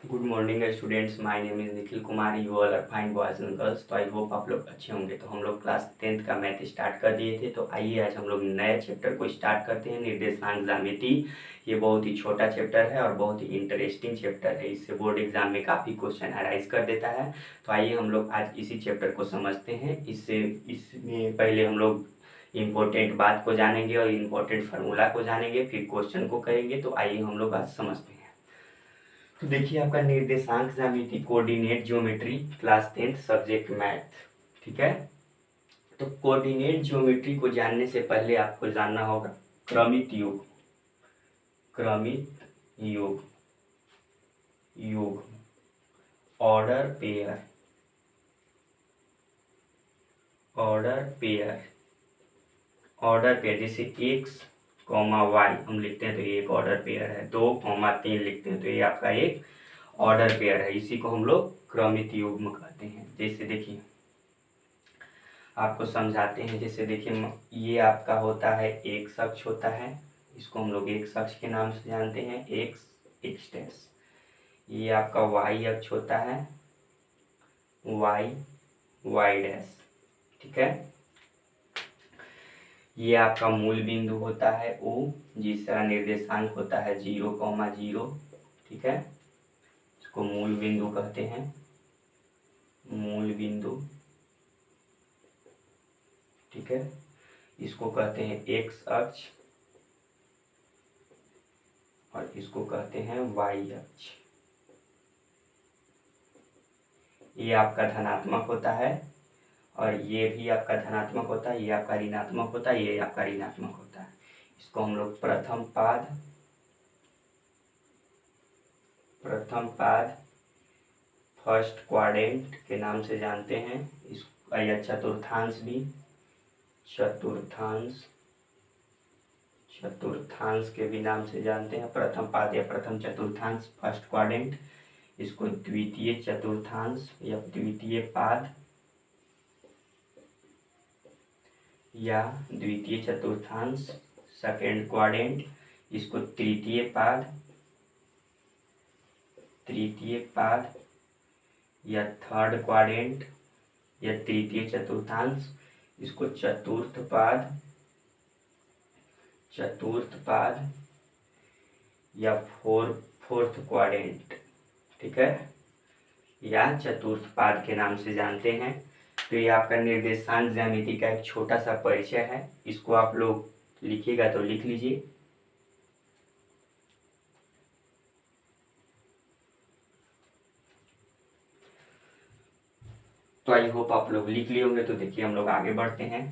Good morning students, my name is Nikhil Kumar. You all are fine boys and girls. तो I hope आप लोग अच्छे होंगे। तो हम लोग क्लास 10th का मैथ स्टार्ट कर दिए थे। तो आइए आज हम लोग नए चैप्टर को स्टार्ट करते हैं, निर्देशांक ज्यामिति। ये बहुत ही छोटा चैप्टर है और बहुत ही इंटरेस्टिंग चैप्टर है। इससे बोर्ड एग्जाम में काफ़ी क्वेश्चन अराइज कर देता है। तो आइए हम लोग आज इसी चैप्टर को समझते हैं। इसमें पहले हम लोग इम्पोर्टेंट बात को जानेंगे और इम्पोर्टेंट फार्मूला को जानेंगे, फिर क्वेश्चन को करेंगे। तो आइए हम लोग आज समझते हैं। तो देखिए, आपका निर्देशांक ज्यामिति, coordinate geometry, class 10th, subject math. ठीक है। तो कोऑर्डिनेट ज्योमेट्री को जानने से पहले आपको जानना होगा क्रमित योग। क्रमित योग, योग, order pair, order pair, order pair. जैसे x, y हम लिखते हैं तो ये एक ऑर्डर पेयर है। 2, 3 लिखते हैं तो ये आपका एक ऑर्डर पेयर है। इसी को हम लोग क्रमित युग्म कहते हैं। जैसे देखिए, आपको समझाते हैं। जैसे देखिए, ये आपका होता है एक अक्ष होता है, इसको हम लोग एक अक्ष के नाम से जानते हैं, एक्स, एक्स डैश। ये आपका वाई अक्ष होता है, वाई, वाई डैश। ठीक है। ये आपका मूल बिंदु होता है ओ, जिसका निर्देशांक होता है 0,0। ठीक है। इसको मूल बिंदु कहते हैं, मूल बिंदु। ठीक है। इसको कहते हैं एक्स अक्ष और इसको कहते हैं वाई अक्ष। ये आपका धनात्मक होता है और ये भी आपका धनात्मक होता है, ये आपका ऋणात्मक होता है, ये आपका ऋणात्मक होता है। इसको हम लोग प्रथम पाद, प्रथम पाद, फर्स्ट क्वाड्रेंट के नाम से जानते हैं। इसका या चतुर्थांश भी, चतुर्थांश, चतुर्थांश के भी नाम से जानते हैं। प्रथम पाद या प्रथम चतुर्थांश, फर्स्ट क्वाड्रेंट। इसको द्वितीय चतुर्थांश या द्वितीय पाद या द्वितीय चतुर्थांश, सेकेंड क्वाड्रेंट। इसको तृतीय पाद, तृतीय पाद या थर्ड क्वाड्रेंट या तृतीय चतुर्थांश। इसको चतुर्थ पाद, चतुर्थ पाद या फोर्थ क्वाड्रेंट। ठीक है, या चतुर्थ पाद के नाम से जानते हैं। तो ये आपका निर्देशांक ज्यामिति का एक छोटा सा परिचय है। इसको आप लोग लिखिएगा तो लिख लीजिए। तो आई होप आप लोग लिख लिए होंगे। तो देखिए, हम लोग आगे बढ़ते हैं।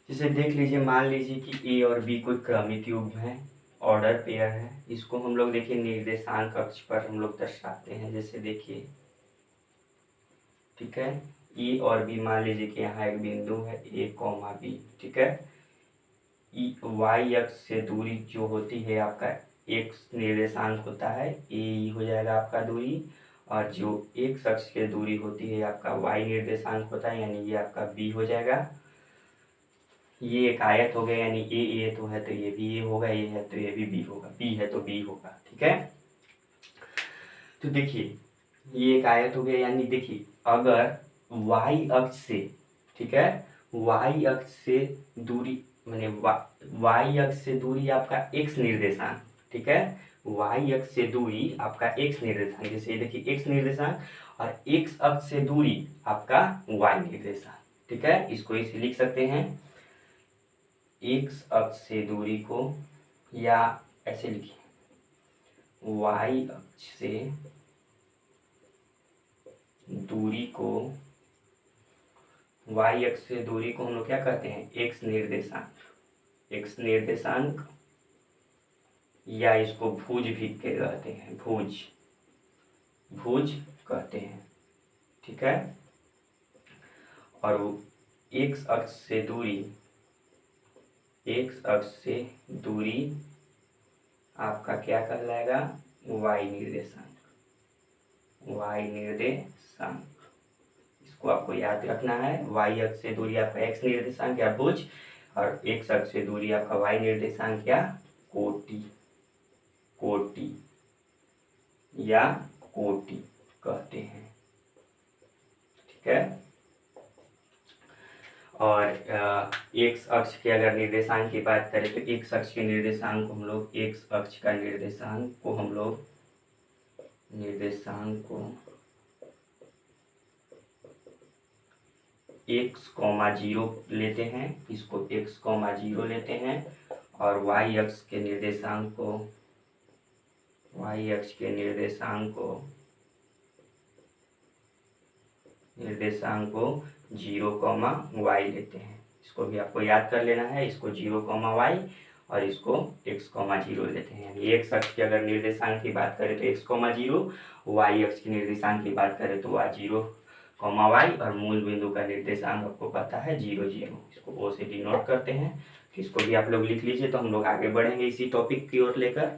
जैसे देख लीजिए, मान लीजिए कि ए और बी कोई क्रमिक युग्म है, ऑर्डर पेयर है। इसको हम लोग देखिए निर्देशांक अक्ष पर हम लोग दर्शाते हैं। जैसे देखिए, ठीक है, ई और बी, मान लीजिए कि यहाँ एक बिंदु है ए कॉमा बी। ठीक है। वाई अक्ष से दूरी जो होती है आपका एक्स निर्देशांक होता है, ए हो जाएगा आपका दूरी। और जो एक्स अक्ष की दूरी होती है आपका वाई निर्देशांक होता है, यानी ये आपका बी हो जाएगा। ये एक आयत हो गया, यानी ए तो है तो ये भी ए होगा, ये है तो ये भी बी होगा, बी है तो बी होगा। ठीक है। तो देखिए, ये एक आयत हो गया, यानी देखिए अगर वाई अक्ष से, ठीक है, वाई अक्ष से दूरी, माने वाई अक्ष से दूरी आपका एक्स निर्देशांक। ठीक है, वाई अक्ष से दूरी आपका एक्स निर्देशांक। जैसे ये देखिए एक्स निर्देशांक और एक्स अक्ष से दूरी आपका वाई निर्देशांक। ठीक है, इसको इसे लिख सकते हैं, एक्स अक्ष से दूरी को, या ऐसे लिखिए, वाई अक्ष से दूरी को, वाई अक्ष से दूरी को हम लोग क्या कहते हैं, एक्स निर्देशांक, एक्स निर्देशांक, या इसको भुज भी कहते हैं, भुज, भुज कहते हैं। ठीक है। और एक्स अक्ष से दूरी, एक्स अक्ष से दूरी आपका क्या कहलाएगा, वाई निर्देशांक, वाई निर्देशांक। इसको आपको याद रखना है। वाई अक्ष से दूरी आपका एक्स निर्देशांक या भुज, और एक्स अक्ष से दूरी आपका वाई निर्देशांक या कोटि या कोटि कहते हैं, ठीक है। और एक्स अक्ष के अगर निर्देशांक की बात करें तो एक्स अक्ष के निर्देशांक को हम लोग एक्स कॉमा जीरो लेते हैं, इसको एक्स कॉमा जीरो लेते हैं, और वाई अक्ष के निर्देशांक को जीरो कॉमा वाई लेते हैं। इसको भी आपको याद कर लेना है, इसको जीरो कॉमा वाई और इसको एक्स कॉमा जीरो लेते हैं। यानी एक्स अक्ष के अगर निर्देशांक की बात करें तो एक्स कॉमा जीरो, वाई अक्ष के निर्देशांक की बात करें तो वाई जीरो कॉमा वाई, और मूल बिंदु का निर्देशांक आपको पता है 0 0, इसको ओ से डिनोट करते हैं। तो इसको भी आप लोग लिख लीजिए, तो हम लोग आगे बढ़ेंगे इसी टॉपिक की ओर लेकर।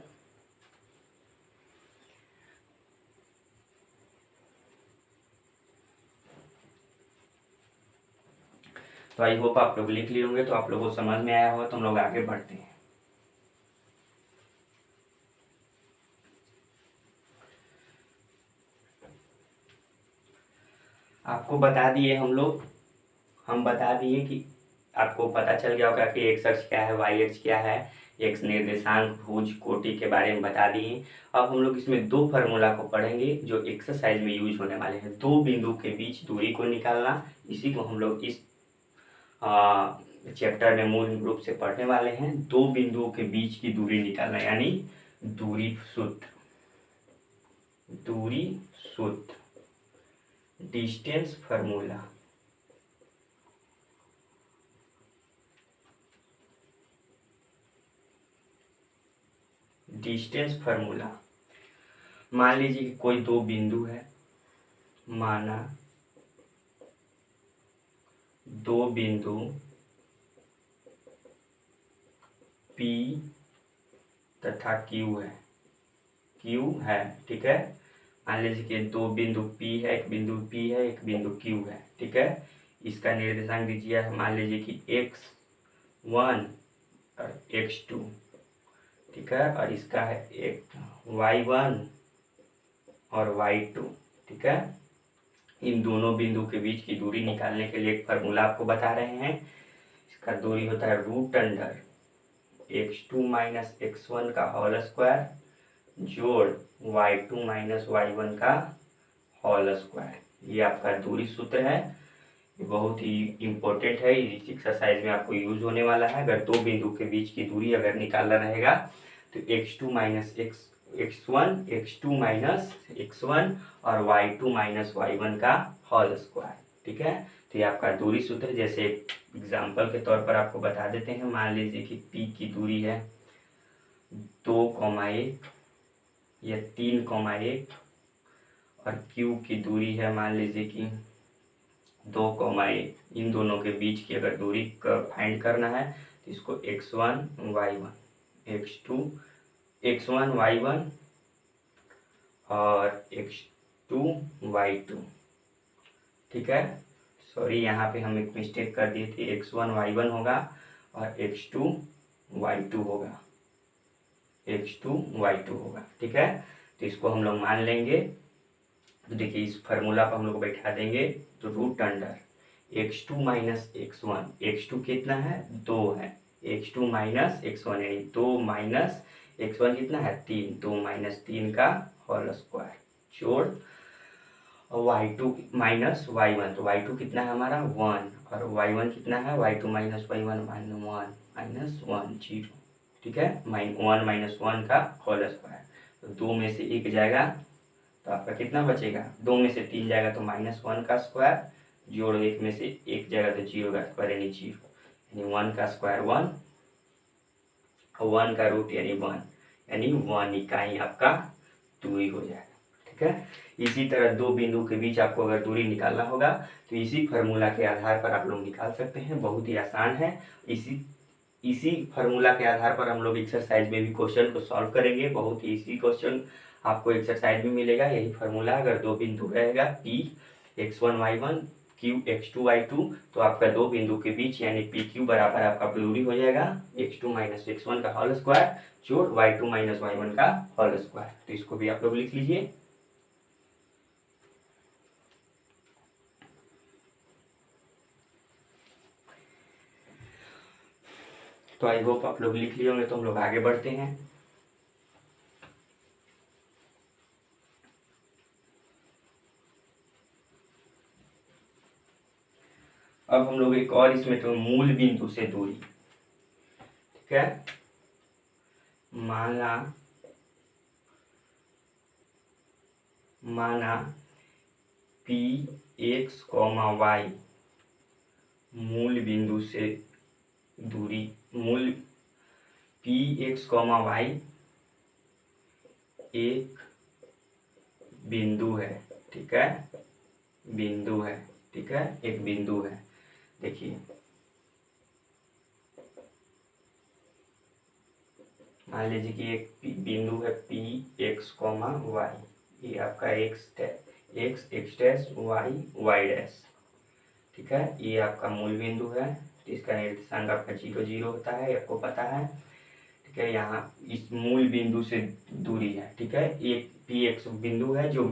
तो आई होप आप लोग लिख लिए होंगे, तो आप लोगों को समझ में आया होगा, तो हम लोग आगे बढ़ते हैं। आपको बता दिए हम बता दिए कि आपको पता चल गया होगा कि एक्स अक्ष क्या है, वाई अक्ष क्या है, एक्स निर्देशांक, भुज, कोटि के बारे में बता दिए। अब हम लोग इसमें दो फार्मूला को पढ़ेंगे जो एक्सरसाइज में यूज होने वाले हैं। दो बिंदु के बीच दूरी को निकालना, इसी को हम लोग इस चैप्टर में मूल रूप से पढ़ने वाले हैं। दो बिंदुओं के बीच की दूरी निकालना, यानी दूरी सूत्र, डिस्टेंस फार्मूला। मान लीजिए कि कोई दो बिंदु है, माना दो बिंदु P तथा Q है, ठीक है। मान लीजिए कि दो बिंदु P है, एक बिंदु P है, एक बिंदु Q है, ठीक है। इसका निर्देशांक दीजिए, मान लीजिए कि x1 और x2, ठीक है, और इसका है एक y1 और y2, ठीक है। इन दोनों बिंदु के बीच की दूरी निकालने के लिए एक फार्मूला आपको बता रहे हैं। इसका दूरी होता है √x2 माइनस x1 का होल स्क्वायर जोड़ y2 माइनस y1 का होल स्क्वायर। ये आपका दूरी सूत्र है, ये बहुत ही इम्पोर्टेंट है, इस एक्सरसाइज में आपको यूज होने वाला है। अगर दो बिंदु के बीच की दूरी अगर निकालना रहेगा तो x2 minus x1 minus x1 और y2 माइनस y1 का होल स्क्वायर, ठीक है। तो ये आपका दूरी सूत्र, जैसे एग्जाम्पल के तौर पर आपको बता देते हैं। मान लीजिए कि P की दूरी है 2,1 या 3,1 और Q की दूरी है मान लीजिए कि 2,1। इन दोनों के बीच की अगर दूरी फाइंड करना है तो इसको x1 y1 और x2 y2, ठीक है। सॉरी, यहाँ पे हम एक मिस्टेक कर दिए थे, x1 y1 होगा और x2 y2 होगा, ठीक है। तो इसको हम लोग मान लेंगे। तो देखिए इस फार्मूला पर हम लोग बैठा देंगे, तो √x2 माइनस x1, x2 कितना है 2 है, x2 माइनस x1 यानी 2 माइनस x1 कितना है 3, 2 माइनस 3 का होल स्क्वायर जोड़ y2 माइनस y1, तो y2 कितना है हमारा 1 और y1 कितना है y2 माइनस y1 माइनस 1 0, ठीक है। 1 माइनस 1 का होल स्क्वायर, तो 2 में से 1 जाएगा तो आपका कितना बचेगा, 2 में से 3 जाएगा तो -1 का स्क्वायर जोड़ 1 में से 1 जाएगा तो 0 का स्क्वायर यानी 0, यानी 1 का स्क्वायर 1, 1 का रूट यानी 1, यानी 1 इकाई आपका दूरी हो जाएगा, ठीक है। इसी तरह दो बिंदु के बीच आपको अगर दूरी निकालना होगा तो इसी फार्मूला के आधार पर आप लोग निकाल सकते हैं, बहुत ही आसान है। इसी फार्मूला के आधार पर हम लोग एक्सरसाइज में भी क्वेश्चन को सॉल्व करेंगे, बहुत ही इजी क्वेश्चन आपको एक्सरसाइज में मिलेगा। यही फार्मूला, अगर दो बिंदु रहेगा P x1 y1 x2y2, तो आपका दो बिंदु के बीच यानी PQ बराबर आपका दूरी हो जाएगा x2 - x1 का होल स्क्वायर जोड़ y2 - y1 का होल स्क्वायर। तो इसको भी आप लोग लिख लीजिए। तो आई होप आप लोग लिख लिए होंगे, तो हम लोग आगे बढ़ते हैं। अब हम लोग एक और इसमें तो मूल बिंदु से दूरी, ठीक है, माना Px, y मूल बिंदु से दूरी, मूल Px, y एक बिंदु है, ठीक है, बिंदु है, ठीक है, एक बिंदु है। देखिए मान लीजिए कि एक बिंदु है Px, y, ये आपका x डैश y डैश, ठीक है, ये आपका मूल बिंदु है। तो इसका निर्देशांक आपका 0 0 होता है, आपको पता है, ठीक है। यहाँ इस मूल बिंदु से दूरी है, ठीक है, एक Px बिंदु है जो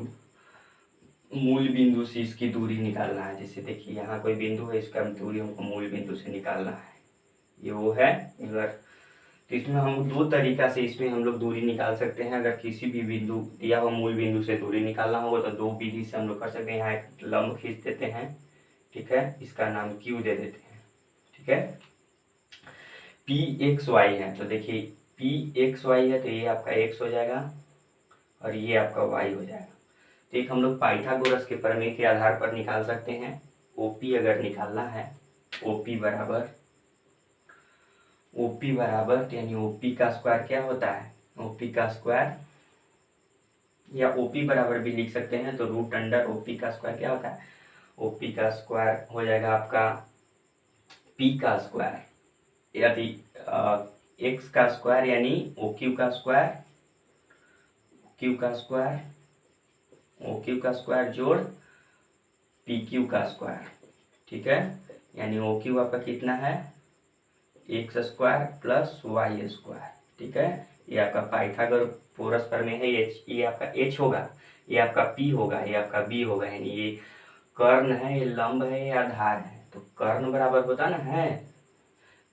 मूल बिंदु से इसकी दूरी निकालना है। जैसे देखिए यहाँ कोई बिंदु है, इसका दूरी हमको मूल बिंदु से निकालना है, ये वो है अगर। तो इसमें हम दो तरीका से इसमें हम लोग दूरी निकाल सकते हैं। अगर किसी भी बिंदु दिया हुआ मूल बिंदु से दूरी निकालना होगा तो दो विधि से हम लोग कर सकते हैं। यहाँ एक लंब खींच देते हैं, ठीक है, इसका नाम Q दे देते हैं, ठीक है। Pxy है, तो देखिए Pxy है तो ये आपका x हो जाएगा और ये आपका y हो जाएगा। तो एक हम लोग पाइथागोरस के प्रमेय के आधार पर निकाल सकते हैं। OP अगर निकालना है, OP बराबर तो यानी OP का स्क्वायर क्या होता है, OP का स्क्वायर, या OP बराबर भी लिख सकते हैं, तो रूट अंडर OP का स्क्वायर क्या होता है, OP का स्क्वायर हो जाएगा आपका P का स्क्वायर, यदि x का स्क्वायर यानी OQ का स्क्वायर, OQ का स्क्वायर जोड़ PQ का स्क्वायर, ठीक है, यानी OQ आपका कितना है, x square plus y square, ठीक है। ये आपका पाइथागोरस प्रमेय है, ये आपका h होगा, ये आपका p होगा, ये आपका b होगा, यानी ये कर्ण है, ये लंब है, ये आधार है। तो कर्ण बराबर होता ना है,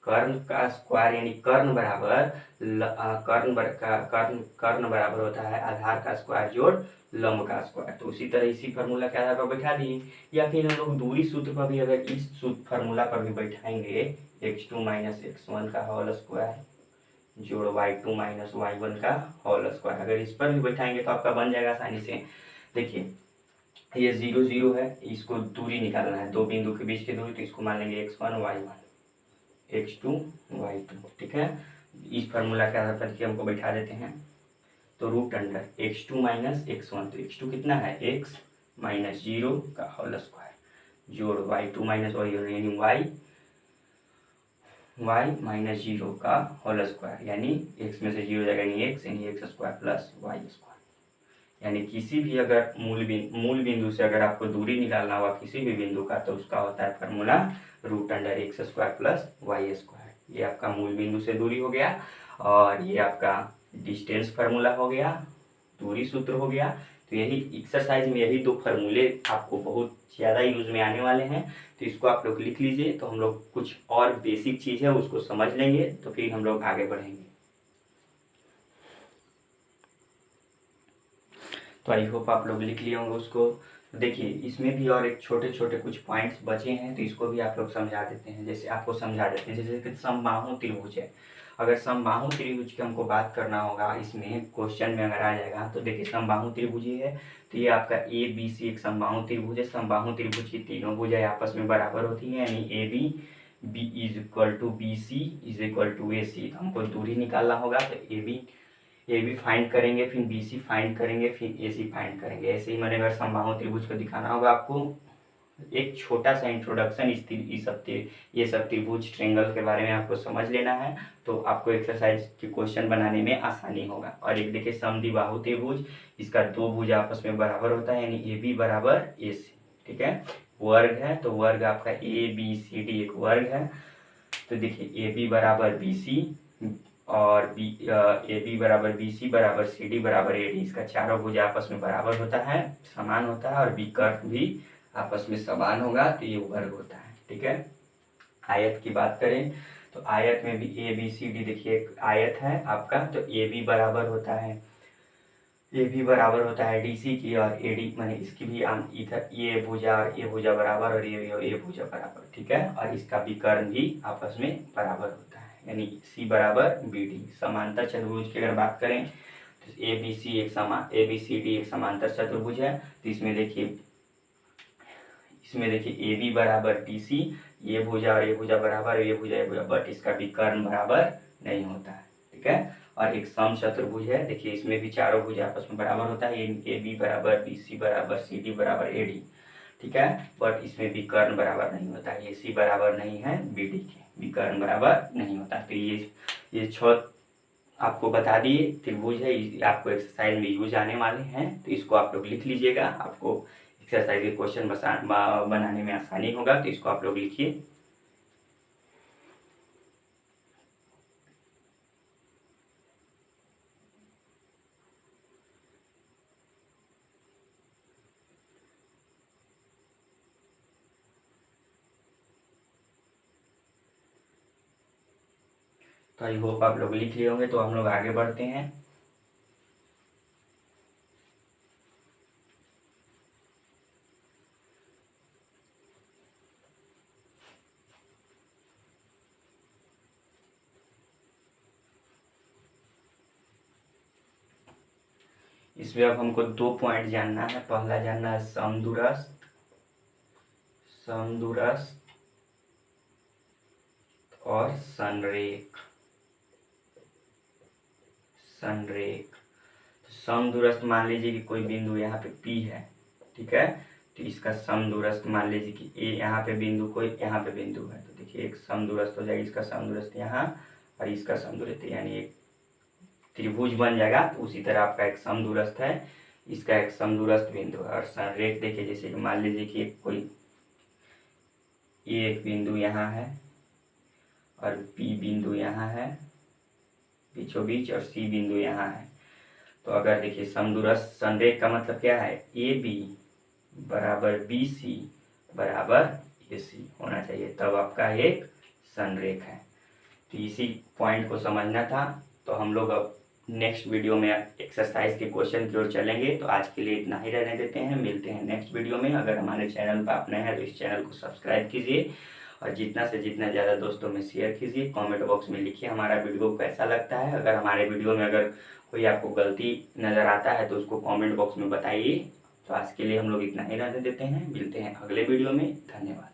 कर्ण का स्क्वायर यानी कर्ण बराबर कर्ण बराबर होता है आधार का स्क्वायर जोड़ लंब का स्क्वायर। तो उसी तरह इसी फार्मूला के आधार पर बैठा दिए, या फिर हम लोग दूरी सूत्र पर भी अगर इस सूत्र फार्मूला पर भी बैठाएंगे, x2 - x1 का होल स्क्वायर जोड़ y2 - y1 का होल स्क्वायर, अगर इस पर भी बैठाएंगे तो आपका बन जाएगा आसानी से। देखिए ये 0 0 है, इसको दूरी निकालना है, दो बिंदु के बीच की दूरी, तो इसको मान लेंगे x1 y1 x2 y2, ठीक है। इस फार्मूला के आधार पर हमको बैठा देते हैं, तो रूट अंडर x2 - x1, तो x2 कितना है, x - 0 का होल स्क्वायर जोड़ y2 - y1 यानी y - 0 का होल स्क्वायर, यानी x में से 0 जाएगा यानी x square plus y square. यानी किसी भी अगर मूल बिंदु से अगर आपको दूरी निकालना हुआ किसी भी बिंदु का, तो उसका होता है formula root under x square plus y square. ये आपका मूल बिंदु से दूरी हो गया, और ये आपका डिस्टेंस फार्मूला हो गया, दूरी सूत्र हो गया। तो यही एक्सरसाइज में यही दो फार्मूले आपको बहुत ज़्यादा यूज में आने वाले हैं, तो इसको आप लोग लिख लीजिए। तो हम लोग कुछ और बेसिक चीज़ है उसको समझ लेंगे, तो फिर हम लोग आगे बढ़ेंगे। तो आई होप आप लोग लिख लिए होंगे उसको। देखिए इसमें भी और एक छोटे छोटे कुछ पॉइंट्स बचे हैं, तो इसको भी आप लोग समझा देते हैं। जैसे आपको समझा देते हैं, जैसे कि समबाहु त्रिभुज है, अगर समबाहु त्रिभुज की हमको बात करना होगा, इसमें क्वेश्चन में अगर आ जाएगा, तो देखिए समबाहु त्रिभुज ही है, तो ये आपका ABC एक समबाहु त्रिभुज है। समबाहु त्रिभुज की तीनों भुजाएं आपस में बराबर होती हैं, यानी AB is equal to BC is equal to AC। तो हमको दूरी निकालना होगा, तो AB फाइंड करेंगे, फिर BC फाइंड करेंगे, फिर AC फाइंड करेंगे। ऐसे ही मैंने अगर समबाहु त्रिभुज को दिखाना होगा आपको, एक छोटा सा इंट्रोडक्शन ये सब त्रिभुज ट्रेंगल के बारे में आपको समझ लेना है, तो आपको एक्सरसाइज के क्वेश्चन बनाने में आसानी होगा। और एक देखिए समद्विबाहु त्रिभुज, इसका दो भुज आपस में बराबर होता है, यानी AB बराबर AC, ठीक है। वर्ग है, तो वर्ग आपका ए बी सी डी एक वर्ग है। तो देखिए ए बी बराबर बी सी और ए बी बराबर बी सी बराबर सी डी बराबर ए डी, इसका चारों भुजा आपस में बराबर होता है, समान होता है, और विकर्ण भी आपस में समान होगा, तो ये वर्ग होता है। ठीक है। आयत की बात करें तो आयत में भी ए बी सी डी, देखिए एक आयत है आपका, तो ए बी बराबर होता है डी सी की, और ए डी माने इसकी भी इधर ये भुजा और ये भुजा बराबर, और ये भुजा बराबर। ठीक है। और इसका विकर्ण भी आपस में बराबर होता है, यानी सी बराबर बी डी। समांतर चतुर्भुज की अगर बात करें तो ए बी सी डी एक समांतर चतुर्भुज है। तो इसमें देखिए ए बी बराबर डी सी, ये भुजा और ये भुजा बराबर, ये भुजा, बट इसका विकर्ण बराबर नहीं होता है। ठीक है। और एक सम चतुर्भुज है, देखिए इसमें भी चारों भुजा आपस में बराबर होता है, ए बी बराबर बी सी बराबर सी डी बराबर ए डी। ठीक है। बट इसमें विकर्ण बराबर नहीं होता है, ये सी बराबर नहीं है बी डी के, विकर्ण बराबर नहीं होता। तो ये 6 आपको बता दिए त्रिभुज है, आपको एक्सरसाइज में यूज आने वाले हैं, तो इसको आप लोग लिख लीजिएगा, आपको एक्सरसाइज के क्वेश्चन बनाने में आसानी होगा, तो इसको आप लोग लिखिए। तो आई होप आप लोग लिख लिए होंगे, तो हम लोग आगे बढ़ते हैं। इसमें अब हमको 2 पॉइंट जानना है। पहला जानना है समदूरस्थ और संरेख। तो समदूरस्थ मान लीजिए कि कोई बिंदु यहाँ पे P है। ठीक है। तो इसका समदूरस्थ मान लीजिए कि ए यहाँ पे बिंदु, कोई यहाँ पे बिंदु है, तो देखिए एक समदूरस्थ हो जाएगा, इसका समदूरस्थ यहाँ और इसका समदूरस्थ, यानी एक त्रिभुज बन जाएगा। तो उसी तरह आपका एक समदूरस्थ है, इसका एक समदूरस्थ बिंदु है। और संरेख देखिए, जैसे कि मान लीजिए कि कोई एक बिंदु यहाँ है और बी बिंदु यहाँ है बीचों बीच, और सी बिंदु यहाँ है। तो अगर देखिए समदूरस्थ संरेख का मतलब क्या है, ए बी बराबर बी सी बराबर ए सी होना चाहिए, तब आपका एक संरेख है। तो इसी पॉइंट को समझना था। तो हम लोग अब नेक्स्ट वीडियो में एक्सरसाइज के क्वेश्चन की ओर चलेंगे। तो आज के लिए इतना ही रहने देते हैं, मिलते हैं नेक्स्ट वीडियो में। अगर हमारे चैनल पर आप नए हैं तो इस चैनल को सब्सक्राइब कीजिए, और जितना से जितना ज़्यादा दोस्तों में शेयर कीजिए। कमेंट बॉक्स में लिखिए हमारा वीडियो कैसा लगता है। अगर हमारे वीडियो में अगर कोई आपको गलती नज़र आता है तो उसको कमेंट बॉक्स में बताइए। तो आज के लिए हम लोग इतना ही रहने देते हैं, मिलते हैं अगले वीडियो में। धन्यवाद।